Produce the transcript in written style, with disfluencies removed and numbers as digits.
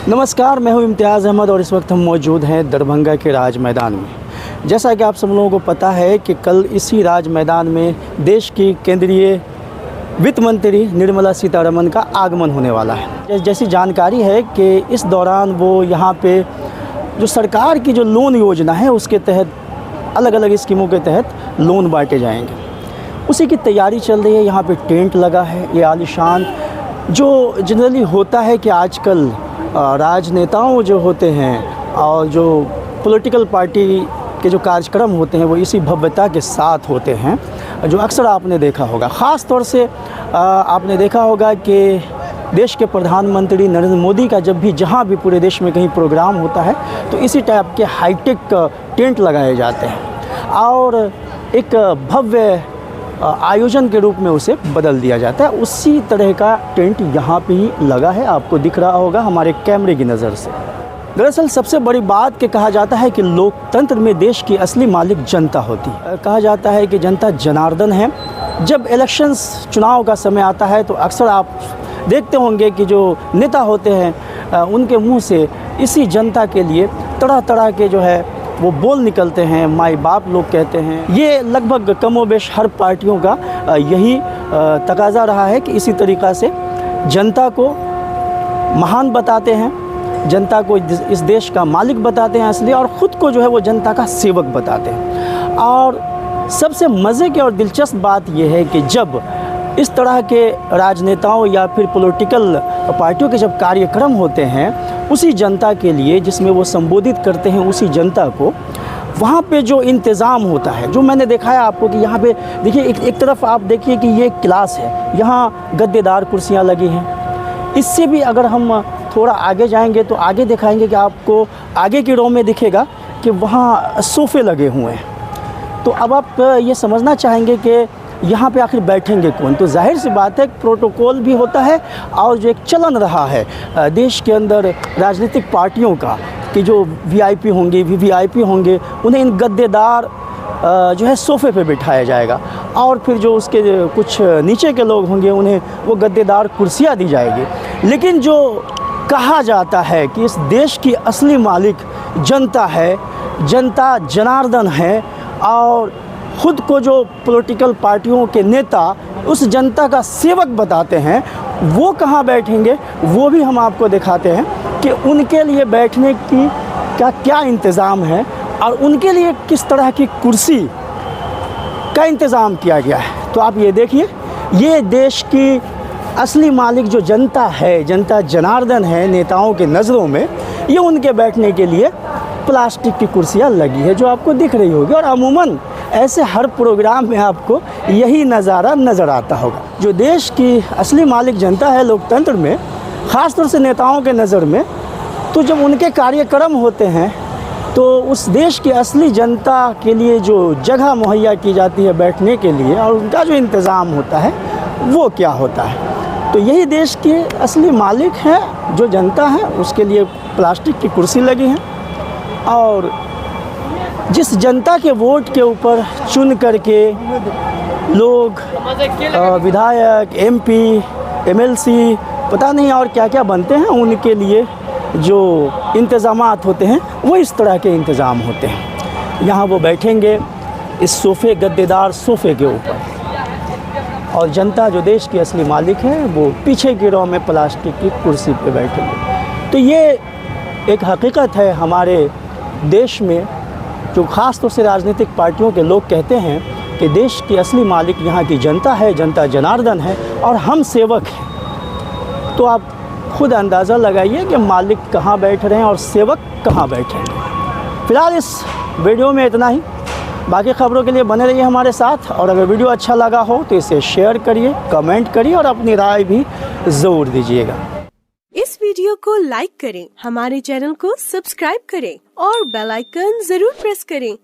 नमस्कार, मैं हूं इम्तियाज़ अहमद और इस वक्त हम मौजूद हैं दरभंगा के राज मैदान में। जैसा कि आप सब लोगों को पता है कि कल इसी राज मैदान में देश की केंद्रीय वित्त मंत्री निर्मला सीतारमण का आगमन होने वाला है। जैसी जानकारी है कि इस दौरान वो यहाँ पे जो सरकार की जो लोन योजना है उसके तहत अलग अलग स्कीमों के तहत लोन बांटे जाएंगे, उसी की तैयारी चल रही है। यहाँ पे टेंट लगा है, ये आलीशान जो जनरली होता है कि आजकल राजनेताओं जो होते हैं और जो पॉलिटिकल पार्टी के जो कार्यक्रम होते हैं वो इसी भव्यता के साथ होते हैं, जो अक्सर आपने देखा होगा। ख़ास तौर से आपने देखा होगा कि देश के प्रधानमंत्री नरेंद्र मोदी का जब भी जहाँ भी पूरे देश में कहीं प्रोग्राम होता है तो इसी टाइप के हाईटेक टेंट लगाए जाते हैं और एक भव्य आयोजन के रूप में उसे बदल दिया जाता है। उसी तरह का टेंट यहाँ पे ही लगा है, आपको दिख रहा होगा हमारे कैमरे की नज़र से। दरअसल सबसे बड़ी बात कि कहा जाता है कि लोकतंत्र में देश की असली मालिक जनता होती है। कहा जाता है कि जनता जनार्दन है। जब इलेक्शंस चुनाव का समय आता है तो अक्सर आप देखते होंगे कि जो नेता होते हैं उनके मुंह से इसी जनता के लिए तरह तरह के जो है वो बोल निकलते हैं, माई बाप लोग कहते हैं। ये लगभग कमोबेश हर पार्टियों का यही तकाज़ा रहा है कि इसी तरीक़ा से जनता को महान बताते हैं, जनता को इस देश का मालिक बताते हैं असली, और ख़ुद को जो है वो जनता का सेवक बताते हैं। और सबसे मज़े की और दिलचस्प बात यह है कि जब इस तरह के राजनेताओं या फिर पॉलिटिकल पार्टियों के जब कार्यक्रम होते हैं उसी जनता के लिए जिसमें वो संबोधित करते हैं उसी जनता को, वहाँ पे जो इंतज़ाम होता है, जो मैंने देखा है आपको कि यहाँ पे देखिए एक तरफ आप देखिए कि ये क्लास है, यहाँ गद्देदार कुर्सियाँ लगी हैं। इससे भी अगर हम थोड़ा आगे जाएंगे तो आगे दिखाएंगे कि आपको आगे की रो में दिखेगा कि वहाँ सोफ़े लगे हुए हैं। तो अब आप ये समझना चाहेंगे कि यहाँ पे आखिर बैठेंगे कौन। तो जाहिर सी बात है प्रोटोकॉल भी होता है और जो एक चलन रहा है देश के अंदर राजनीतिक पार्टियों का कि जो वीआईपी होंगे, वीवीआईपी होंगे, उन्हें इन गद्देदार जो है सोफ़े पे बिठाया जाएगा और फिर जो उसके कुछ नीचे के लोग होंगे उन्हें वो गद्देदार कुर्सियाँ दी जाएगी। लेकिन जो कहा जाता है कि इस देश की असली मालिक जनता है, जनता जनार्दन है, और ख़ुद को जो पॉलिटिकल पार्टियों के नेता उस जनता का सेवक बताते हैं, वो कहाँ बैठेंगे वो भी हम आपको दिखाते हैं कि उनके लिए बैठने की क्या इंतज़ाम है और उनके लिए किस तरह की कुर्सी का इंतज़ाम किया गया है। तो आप ये देखिए, ये देश की असली मालिक जो जनता है, जनता जनार्दन है नेताओं के नज़रों में, ये उनके बैठने के लिए प्लास्टिक की कुर्सियाँ लगी है जो आपको दिख रही होगी। और अमूमन ऐसे हर प्रोग्राम में आपको यही नज़ारा नज़र आता होगा। जो देश की असली मालिक जनता है लोकतंत्र में, ख़ास तौर से नेताओं के नज़र में, तो जब उनके कार्यक्रम होते हैं तो उस देश की असली जनता के लिए जो जगह मुहैया की जाती है बैठने के लिए और उनका जो इंतज़ाम होता है वो क्या होता है। तो यही देश के असली मालिक हैं, जो जनता है उसके लिए प्लास्टिक की कुर्सी लगी हैं और जिस जनता के वोट के ऊपर चुन करके लोग विधायक, एमपी, एमएलसी, पता नहीं और क्या क्या बनते हैं, उनके लिए जो इंतज़ामात होते हैं वो इस तरह के इंतज़ाम होते हैं। यहाँ वो बैठेंगे इस सोफ़े, गद्देदार सोफ़े के ऊपर, और जनता जो देश की असली मालिक है वो पीछे की रो में प्लास्टिक की कुर्सी पे बैठेंगे। तो ये एक हकीकत है हमारे देश में, जो ख़ास तौर से राजनीतिक पार्टियों के लोग कहते हैं कि देश की असली मालिक यहाँ की जनता है, जनता जनार्दन है और हम सेवक हैं। तो आप खुद अंदाज़ा लगाइए कि मालिक कहाँ बैठ रहे हैं और सेवक कहाँ बैठे हैं। फ़िलहाल इस वीडियो में इतना ही। बाकी ख़बरों के लिए बने रहिए हमारे साथ, और अगर वीडियो अच्छा लगा हो तो इसे शेयर करिए, कमेंट करिए और अपनी राय भी ज़रूर दीजिएगा। इस वीडियो को लाइक करें, हमारे चैनल को सब्सक्राइब करें और बेल आइकन जरूर प्रेस करें